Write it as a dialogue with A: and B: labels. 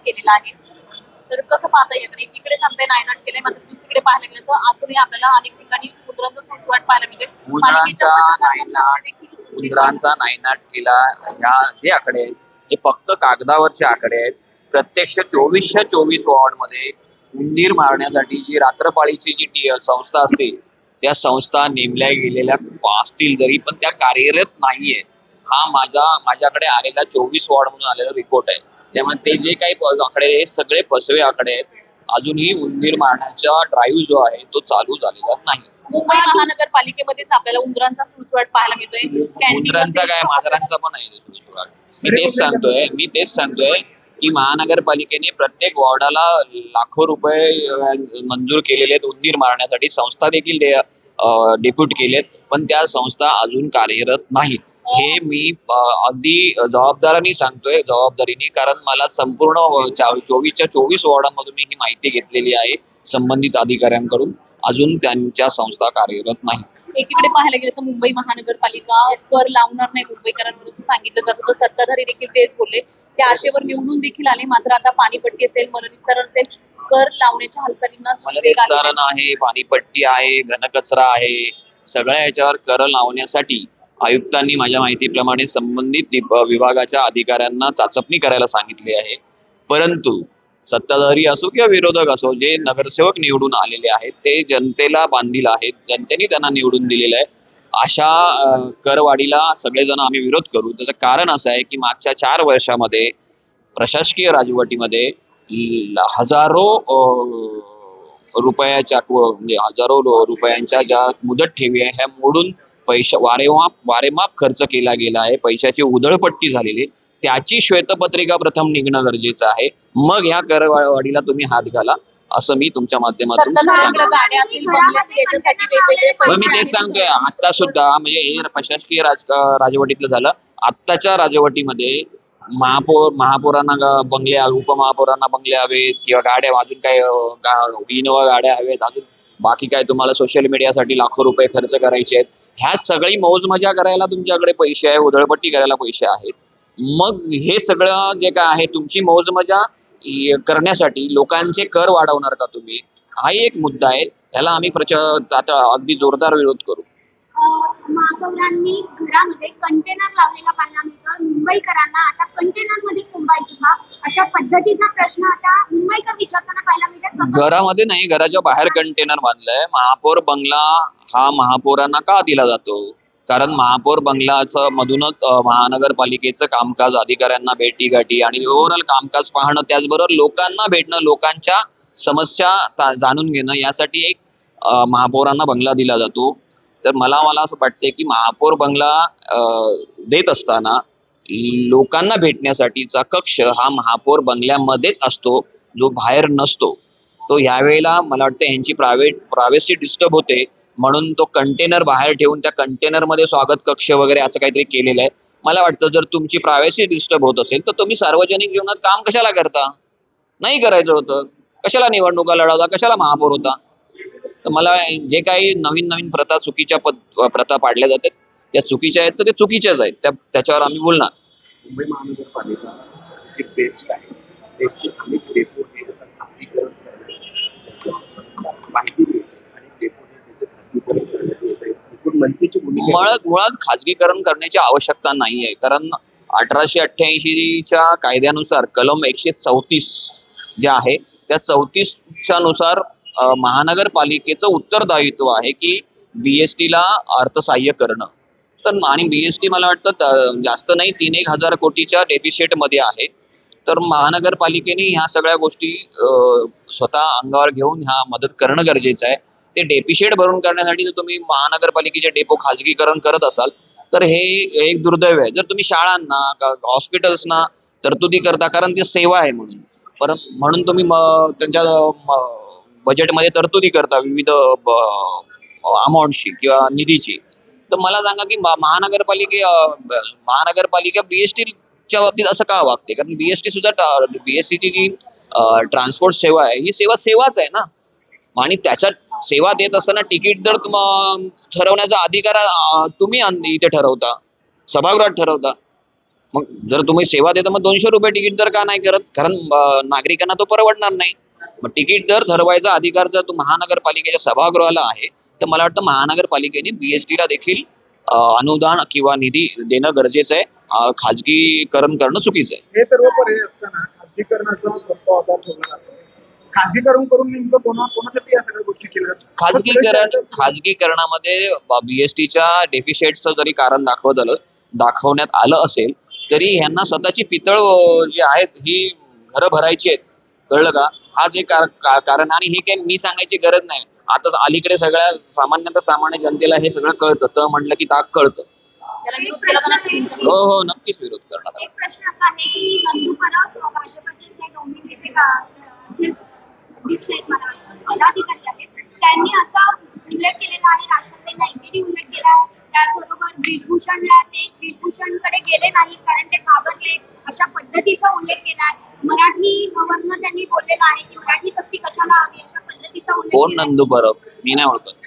A: केलेला आहे. तर कसं पाहता याकडे? एकीकडे सांगताय नायनाट केलंय, मात्र दुसरीकडे पाहायला गेलं तर अजूनही आपल्याला अनेक ठिकाणी मुद्रांचा सुळसुळाट पाहायला मिळते.
B: उंदरांचा नायनाट केला. ह्या जे आकडे आहेत हे फक्त कागदावरचे आकडे आहेत. प्रत्यक्ष 24च्या 24 वॉर्ड मध्ये उंदीर मारण्यासाठी जी रात्रपाळीची जी संस्था असते त्या संस्था नेमल्या गेलेल्या असतील जरी पण त्या कार्यरत नाहीये. हा माझ्याकडे आलेला 24 वॉर्ड म्हणून आलेला रिपोर्ट आहे. त्यामुळे ते जे काही आकडे हे सगळे फसवे आकडे आहेत. अजूनही उंदीर मारण्याचा ड्राईव्ह जो आहे तो चालू झालेला नाही.
A: मुंबई महानगरपालिकेमध्येच आपल्याला उंदरांचा सुळसुळाट पाहायला मिळतोय.
B: उंदरांचा काय मांजरांचा पण आहे सुळसुळाट. मी तेच सांगतोय की महानगरपालिकेने प्रत्येक वॉर्डाला लाखो रुपये मंजूर केलेले आहेत उंदीर मारण्यासाठी. संस्था देखील डेप्यूट केलेत पण त्या संस्था अजून कार्यरत नाहीत. हे मी अगदी जबाबदारीने सांगतोय, कारण मला संपूर्ण 24च्या 24 वॉर्डांमधून मी ही माहिती घेतलेली आहे संबंधित अधिकाऱ्यांकडून. अजून त्यांच्या संस्था कार्यरत नाही.
A: एकीकडे पाहायला गेलं तर मुंबई महानगरपालिका कर लावणार नाही मुंबईकरांवर असं सांगितलं जातं. तर सत्ताधारी देखील तेच बोलले. ते आशेवर निवडून देखील आले, मात्र आता पाणीपट्टी असेल, मलनिस्सारण असेल, कर लावण्याच्या हालचालींना
B: मलनिस्सारण आहे, पाणीपट्टी आहे, घनकचरा आहे, सगळ्या याच्यावर कर लावण्यासाठी आयुक्तांनी माझ्या माहितीप्रमाणे संबंधित विभागाच्या अधिकाऱ्यांना चाचपणी करायला सांगितली आहे. परंतु सत्ताधारी असो किंवा विरोधक असो, जे नगरसेवक निवडून आलेले आहेत ते जनतेला बांधील आहेत, जनतेने त्यांना निवडून दिलेलं आहे. अशा करवाढीला सगळेजण आम्ही विरोध करू. त्याचं कारण असं आहे की मागच्या 4 वर्षामध्ये प्रशासकीय राजवटीमध्ये हजारो रुपयाच्या म्हणजे हजारो रुपयांच्या ज्या मुदत ठेवी आहे ह्या मोडून पैसे वारेमाप खर्च केला गेला आहे. पैशाची उधळपट्टी झालेली, त्याची श्वेतपत्रिका प्रथम निघणं गरजेचं आहे. मग ह्या करवाढीला तुम्ही हात घाला असं मी तुमच्या माध्यमातून सांगतो. मी तेच सांगतोय. आता सुद्धा म्हणजे हे प्रशासकीय राजवटीतलं झालं. आत्ताच्या राजवटीमध्ये महापौरांना बंगले, उपमहापौरांना बंगले हवेत किंवा गाड्या, अजून काय इनोवा गाड्या हवेत, अजून बाकी काय तुम्हाला सोशल मीडियासाठी लाखो रुपये खर्च करायचे आहेत. ह्या सगळी मौज मजा करायला तुमच्याकडे पैसे आहे, उधळपट्टी करायला पैसे आहेत. मग हे सगळं जे काय आहे तुमची मौज मजा करण्यासाठी लोकांचे कर वाढवणार का तुम्ही? हाही एक मुद्दा आहे. ह्याला आम्ही आता अगदी जोरदार विरोध करू.
C: महापौरांनी घरामध्ये कंटेनर लावलेला पाहायला मिळतो. मुंबईकरांना आता कंटेनर मध्ये कुंभायची का, अशा पद्धतीचा प्रश्न आता मुंबईकर विचारताना पाहायला मिळतात.
B: घरामध्ये नाही, घराच्या बाहेर कंटेनर बांधलंय. महापौर बंगला हा महापौरांना का दिला जातो? कारण महापौर बंगलाचं मधूनच महानगरपालिकेचं कामकाज, अधिकाऱ्यांना भेटीगाठी आणि ओव्हरऑल कामकाज पाहणं, त्याचबरोबर लोकांना भेटणं, लोकांच्या समस्या जाणून घेणं यासाठी एक महापौरांना बंगला दिला जातो. तर मला असं वाटते की महापौर बंगला देत असताना लोकांना भेटण्यासाठीचा कक्ष हा महापौर बंगल्यामध्येच असतो, जो बाहेर नसतो. तो ह्यावेळेला मला वाटतं यांची प्रायव्हसी डिस्टर्ब होते म्हणून तो कंटेनर बाहेर ठेवून त्या कंटेनरमध्ये स्वागत कक्ष वगैरे असं काहीतरी केलेलं आहे. मला वाटतं जर तुमची प्रायव्हसी डिस्टर्ब होत असेल तर तुम्ही सार्वजनिक जीवनात काम कशाला करता? नाही करायचं होतं. कशाला निवडणुका लढवता? कशाला महापौर होता? तर मला जे काही नवीन प्रथा, चुकीच्या प्रथा पाडल्या जातात त्या चुकीच्या आहेत, तर ते चुकीच्याच आहेत. त्याच्यावर आम्ही बोलणार.
D: मुंबई महानगरपालिका जी बेस्ट आहे, बेस्टची अनेक डेपो हे खाजगीकरण माहिती आणि डेपो मनसेची
B: मुळात खाजगीकरण करण्याची आवश्यकता नाहीये. कारण 1888च्या कायद्यानुसार कलम 134 जे आहे त्या 34च्या नुसार महानगरपालिकेचं उत्तरदायित्व आहे की BST ला अर्थसहाय्य करणं. तर आणि BST मला वाटतं जास्त नाही 3-1 हजार कोटीच्या डेफिसिट मध्ये आहे. तर महानगरपालिकेने ह्या सगळ्या गोष्टी स्वतः अंगावर घेऊन ह्या मदत करणं गरजेचं आहे. ते डेफिसिट भरून करण्यासाठी जर तुम्ही महानगरपालिकेचे डेपो खाजगीकरण करत असाल तर हे एक दुर्दैव आहे. जर तुम्ही शाळांना, हॉस्पिटल्सना तरतुदी करता, कारण ती सेवा आहे म्हणून तुम्ही त्यांच्या बजेटमध्ये तरतुदी करता विविध अमाऊंटची किंवा निधीची. तर मला सांगा की महानगरपालिका BSTच्या बाबतीत असं का वागते? कारण BST सुद्धा BSTची जी ट्रान्सपोर्ट सेवा आहे ही सेवाच आहे ना. आणि त्याच्यात सेवा देत असताना तिकीट दर ठरवण्याचा अधिकार तुम्ही इथे ठरवता, सभागृहात ठरवता. मग जर तुम्ही सेवा देता मग 200 रुपये तिकीट दर का नाही करत? कारण नागरिकांना तो परवडणार नाही. मग तिकीट दर ठरवायचा अधिकार जर तो महानगरपालिकेच्या सभागृहाला आहे, तर मला वाटतं महानगरपालिकेने BST ला देखील अनुदान किंवा निधी देणं गरजेचं आहे. खाजगीकरण करणं चुकीचं आहे.
E: हे सर्व पर्याय असताना खाजगीकरणाचा प्रस्ताव आता ठेवला जातो. खाजगीकरण करून नेमकं कोणासाठी या सगळ्या गोष्टी केल्या जातात?
B: खाजगीकरणामध्ये BSTच्या डेफिशिटचं जरी कारण दाखवण्यात आलं असेल, तरी ह्यांना स्वतःची पितळ जी आहेत ही घरं भरायची आहेत. कळलं का? हाच एक कारण. आणि हे काही मी सांगायची गरज नाही. आता अलीकडे सगळ्या सामान्य जनतेला हे सगळं कळतं. म्हटलं की ताक कळतं.
A: त्याला विरोध केला जाणार नाही तुमच्याकडून?
B: हो, नक्कीच विरोध करणार.
C: एक प्रश्न असा आहे की नंदू परब भाजपचे जे दोन्ही नेते पदाधिकारी आहेत त्यांनी असा उल्लेख केलेला आहे, राष्ट्रपतींना इंजिनी उल्लेख केला. त्याचबरोबर ब्रिजभूषणला ते ब्रिजभूषणकडे गेले नाही कारण ते घाबरले, अशा पद्धतीचा उल्लेख केला. मराठीवरनं त्यांनी बोललेलं आहे की मराठी सक्ती कशाला हवी, अशा पद्धतीचा उल्लेख
B: कोण
C: केलाय.
B: नंदू परब? मी नाही ओळखत.